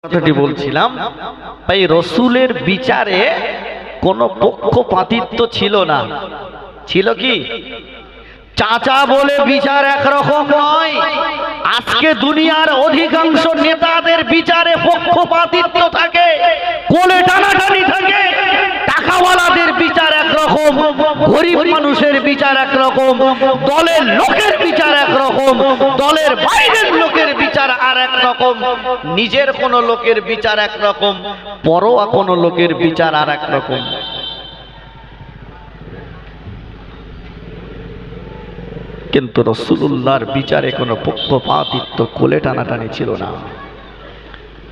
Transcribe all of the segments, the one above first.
কথাটি বলছিলাম, তাই রসুলের বিচারে কোনো পক্ষপাতিত্ব ছিল না। ছিল কি? চাচা বলে বিচার একরকম নয়। আজকে দুনিয়ার অধিকাংশ নেতাদের বিচারে পক্ষপাতিত্ব থাকে, কোলে টানাটানি থাকে। টাকাওয়ালাদের বিচার একরকম, গরিব মানুষের বিচার একরকম, দলের লোকের বিচার একরকম, দলের বাইরের লোকের বিচার আর একরকম, নিজের কোন লোকের বিচার একরকম, পরোয়া কোন লোকের বিচার আর একরকম। কিন্তু রাসূলুল্লাহর বিচারে কোনো পক্ষপাতিত্ব, কোলে টানাটানি ছিল না।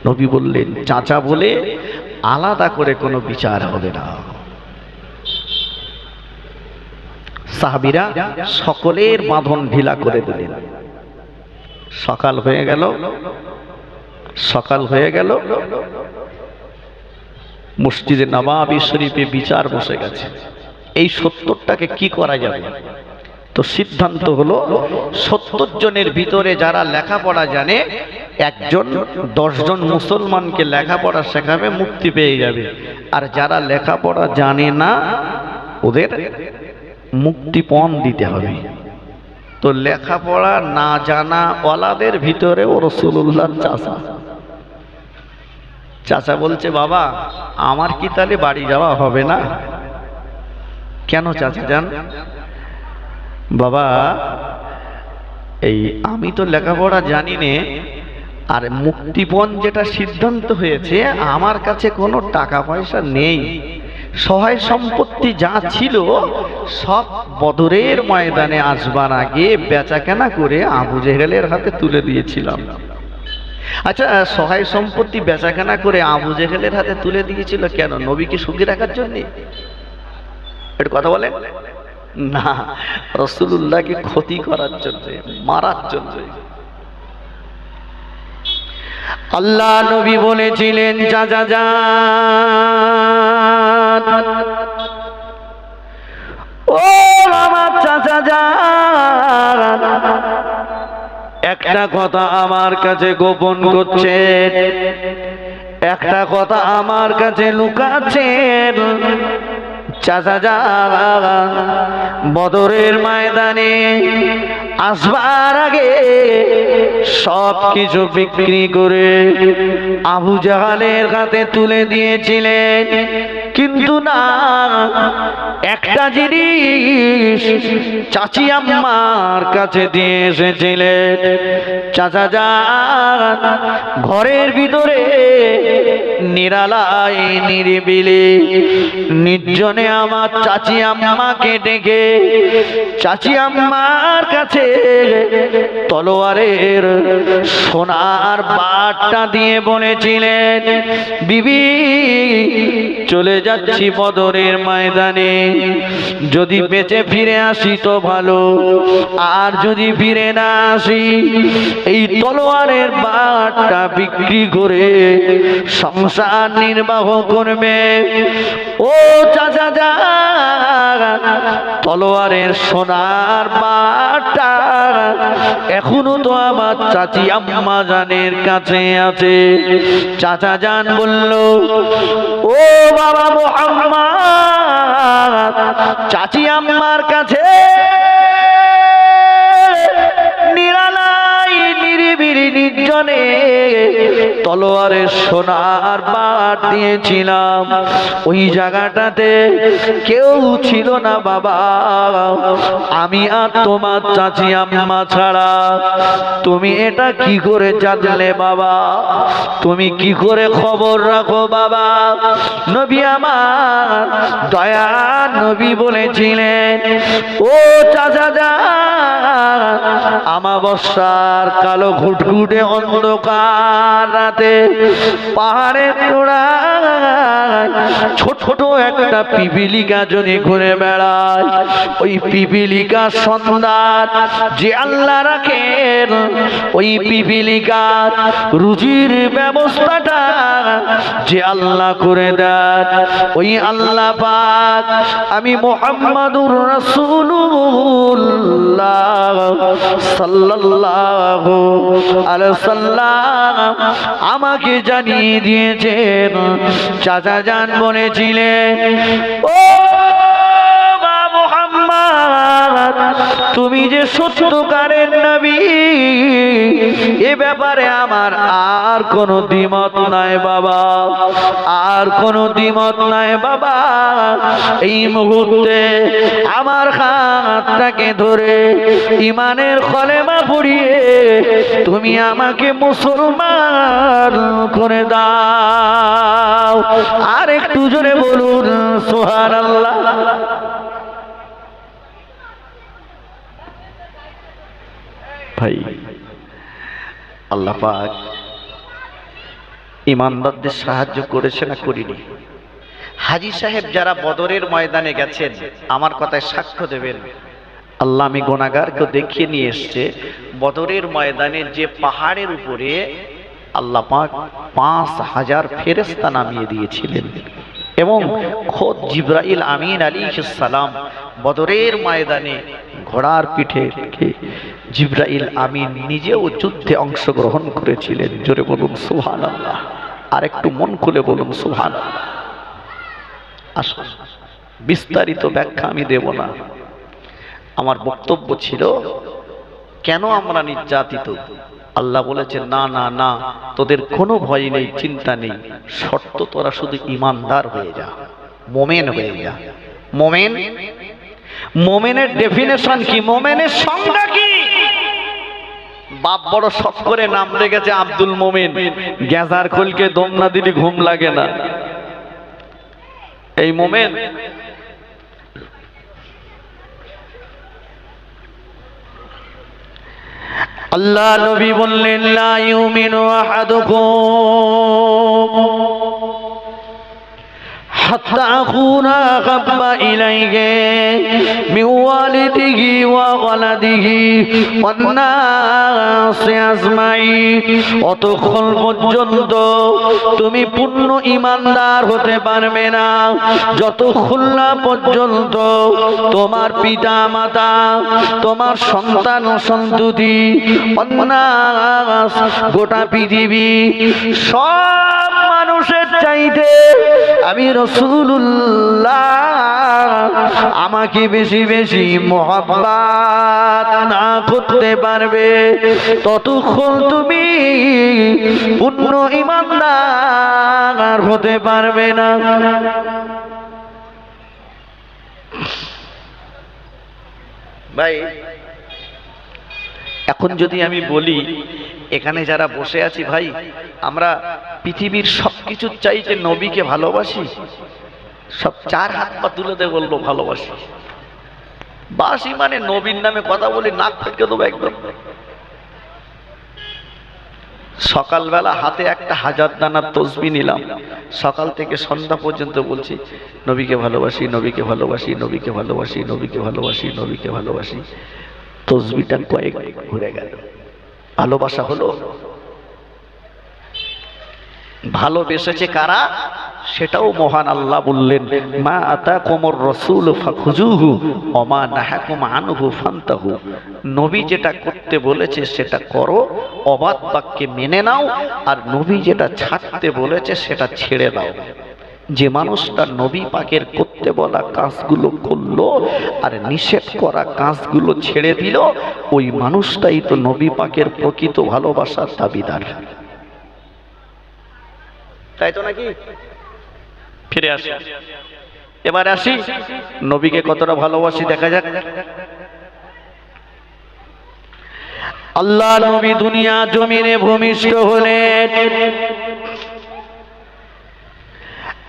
নবী বললেন, চাচা বলে আলাদা করে কোনো বিচার হবে না। সাহাবীরা সকলের বাঁধন ঢিলা করে দিলেন। সকাল হয়ে গেল, মসজিদে নববী শরীফে বিচার বসে গেছে। এই ৭০টাকে কি করা যাবে? তো সিদ্ধান্ত হলো ৭০ জনের ভিতরে যারা লেখাপড়া জানে, একজন ১০ জন মুসলমানকে লেখাপড়া শেখাবে, মুক্তি পেয়ে যাবে। আর যারা লেখাপড়া জানে না, ওদের মুক্তিপণ দিতে হবে। তো লেখাপড়া না জানা ওয়ালাদের ভিতরেও রাসূলুল্লাহর চাচা বলছে, বাবা আমার কি তাহলে বাড়ি যাওয়া হবে না? কেন চাচা যান? বাবা এই আমি তো লেখাপড়া জানি নে, আর মুক্তিপণ যেটা সিদ্ধান্ত হয়েছে, আমার কাছে কোনো টাকা পয়সা নেই। সহায় সম্পত্তি যা ছিল সব বদরের ময়দানে আসবার আগে বেচাকেনা করে আবু জেহেলের হাতে তুলে দিয়েছিলাম। আচ্ছা, সহায় সম্পত্তি বেচাকেনা করে আবু জেহেলের হাতে তুলে দিয়েছিল কেন? নবীকে সুখী রাখার জন্য? একটু কথা বলেন না, রাসূলুল্লাহকে ক্ষতি করার জন্য, মারার জন্য। আল্লাহ নবী বলেছিলেন, চাচা যান, ও আমার চাচা যান, একটা কথা আমার কাছে গোপন করছেন, একটা কথা আমার কাছে লুকাচ্ছেন। চাচা যান, বদরের ময়দানে আসবার আগে সব কিছু বিক্রি করে আবু জাহালের হাতে তুলে দিয়েছিলেন, কিন্তু না, একটা জিনিস চাচি আম্মার কাছে দিয়ে এসেছিলেন। চাচা যান, ঘরের ভিতরে নিরালায় নিরিবিলি নির্জনে আমার চাচি আম্মাকে ডেকে চাচি আম্মার কাছে তলোয়ারের সোনার বাটটা দিয়ে বলেছিলেন, বিবি চলে যাচ্ছি বদরের ময়দানে, যদি বেঁচে ফিরে আসি তো ভালো, আর যদি ফিরে না আসি এই তলোয়ারের বাটটা বিক্রি করে সংসার নির্বাহ করবে। ও চাচা যান, তলোয়ারের সোনার বাটটা এখনো তো আমার চাচি আম্মা জানের কাছে আছে। চাচা যান বলল, ও বাবা মুহাম্মদ, চাচি আম্মার কাছে নিরালাই নিরিবিলি নির্জনে তলোয়ারের সোনার বাট দিয়েছিলাম, ওই জায়গাটাতে কেউ ছিল না বাবা, আমি আর তোমার চাচি আম্মা ছাড়া। তুমি এটা কি করে জানলে বাবা? তুমি কি করে খবর রাখো বাবা? নবী আমার দয়া নবী বলেছিলেন, ও চাচা যান, আমাবস্যার কালো ঘুটঘুটে অন্ধকার রাতে পাহাড়ের চূড়ায় ছোট ছোট একটা পিপিলিকা যদি ঘুরে বেড়ায়, ওই পিপিলিকা সন্তান যে আল্লাহ রাখেন, ওই পিপিলিকার রুজির ব্যবস্থাটা যে আল্লাহ করে দেন, ওই আল্লাহ পাক আমি মুহাম্মাদুর রাসূলুল্লাহ সাল্লাল্লাহু আলাইহি সাল্লাম আমাকে জানিয়ে দিয়েছেন। চাচা জান বলেছিলেন, ও তুমি যে সত্যকারের নবী, এ ব্যাপারে আমার আর কোনো দ্বিমত নাই বাবা, আর কোনো দ্বিমত নাই বাবা। এই মুহূর্তে আমার হাতটাকে ধরে ইমানের কলেমা পড়িয়ে তুমি আমাকে মুসলমান করে দাও। আর একটু জোরে বলুন সুবহানাল্লাহ। ভাই, আল্লাহ পাক ইমানদারদের সাহায্য করেছে না করিনি? হাজী সাহেব যারা বদরের ময়দানে গেছেন আমার কথায় সাক্ষ্য দেবেন। আল্লাহ আমি গুনাহগারকে দেখিয়ে নিয়ে এসছে বদরের ময়দানে যে পাহাড়ের উপরে আল্লাহ পাক 5000 ফেরেশতা নামিয়ে দিয়েছিলেন এবং খোদ জিবরাইল আমিন আলাইহিস সালাম বদরের ময়দানে ঘোড়ার পিঠে জিবরাইল আমিন নিজেও যুদ্ধে অংশগ্রহণ করেছিলেন। জোরে বলুন সুবহানাল্লাহ। আর একটু মন খুলে বলুন সুবহানাল্লাহ। আসুন, বিস্তারিত ব্যাখ্যা আমি দেব না। আমার বক্তব্য ছিল কেন আমরা নির্যাতিত। আল্লাহ বলেছেন, না না না, তোদের কোনো ভয় নেই, চিন্তা নেই, শর্ত তোরা শুধু ইমানদার হয়ে যা, মোমেন হয়ে যা। মোমেন, মোমেনের ডেফিনেশন কি? মোমেনের সংজ্ঞা কি? বাপ বড় শখ করে নাম রেখেছে আব্দুল মোমেন, গ্যাজার খোলকে দম না দিলে ঘুম লাগে না। এই মোমেন আল্লাহ নবী বললেন, লা ইউমিনু আহাদুকুম হাত্তা আকুনা আহাব্বা ইলাইহি মিন ওয়ালিদিহি ওয়া ওয়ালাদিহি ওয়ান নাসি আজমাইন। অতক্ষণ পর্যন্ত তুমি পূর্ণ ঈমানদার হতে পারবে না যতক্ষণ না পর্যন্ত তোমার পিতা মাতা, তোমার সন্তান সন্ততি, গোটা পৃথিবী সব মানুষের চাইতে আমি রাসূলুল্লাহ আমাকে বেশি বেশি মহব্বত না করতে পারবে ততক্ষণ তুমি পূর্ণ ঈমানদার হতে পারবে না। ভাই, এখন যদি আমি বলি এখানে যারা বসে আছি ভাই, আমরা পৃথিবীর সবকিছুর চাইতে নবীকে ভালোবাসি, সব চার হাত পা তুলে দিয়ে বলবো ভালোবাসি। বাসি মানে নবীর নামে কথা বলি, নাক ফেটকে দেবো একদম। সকালবেলা হাতে একটা 1000 দানার তসবিহ নিলাম, সকাল থেকে সন্ধ্যা পর্যন্ত বলছি নবীকে ভালোবাসি, নবীকে ভালোবাসি, নবীকে ভালোবাসি, নবীকে ভালোবাসি, নবীকে ভালোবাসি। তসবিহটা কয়েক ঘুরে গেল, ভালোবাসা হলো? ভালোবেসেছে কারা সেটাও মহান আল্লাহ বললেন, মা আতাকুমুর রাসূল ফাখুযুহু ওয়া মা নাহাকুম আনহু ফান্তাহু। নবী যেটা করতে বলেছে সেটা করো, অবাধ বাক্যে মেনে নাও, আর নবী যেটা ছাড়তে বলেছে সেটা ছেড়ে দাও। যে মানুষটা নবী পাকের করতে বলা কাজগুলো করলো আর নিষেধ করা কাজগুলো ছেড়ে দিল, ওই মানুষটাই তো নবী পাকের প্রকৃত ভালোবাসার দাবিদার, তাই তো নাকি? ফিরে আসি, এবার আসি নবীকে কতটা ভালোবাসি দেখা যাক। আল্লাহ নবী দুনিয়া জমিনে ভূমিষ্ঠ হলেন।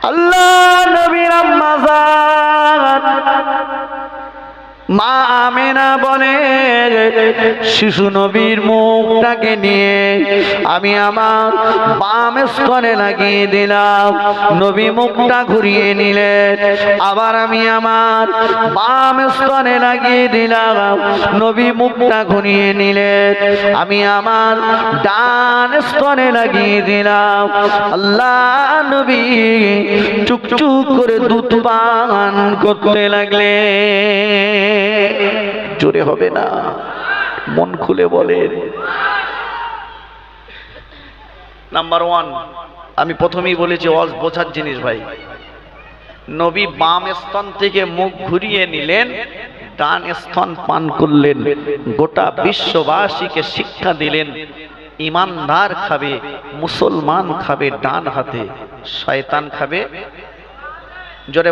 আল্লাহ নবীর আম্মা জান মা আমেনা বলে, শিশু নবীর মুখটাকে নিয়ে আমি আমার বাম স্তনে লাগিয়ে দিলাম। নবী মুখটা ঘুরিয়ে নিলেন, আবার আমি আমার বাম স্তনে লাগিয়ে দিলাম। নবী মুখটা ঘুরিয়ে নিলেন, আমি আমার ডান স্তনে লাগিয়ে দিলাম। আল্লাহ নবী চুকচুক করে দুধ পান করতে লাগলেন। জোরে হবে না, মন খুলে বলেন। নাম্বার ওয়ান, আমি প্রথমেই বলেছি ওয়াজ বোঝার জিনিস ভাই। নবী বাম স্তন থেকে মুখ ঘুরিয়ে নিলেন, ডান স্তন পান করলেন, গোটা বিশ্ববাসীকে শিক্ষা দিলেন ইমানদার খাবে, মুসলমান খাবে ডান হাতে, শয়তান খাবে জোরে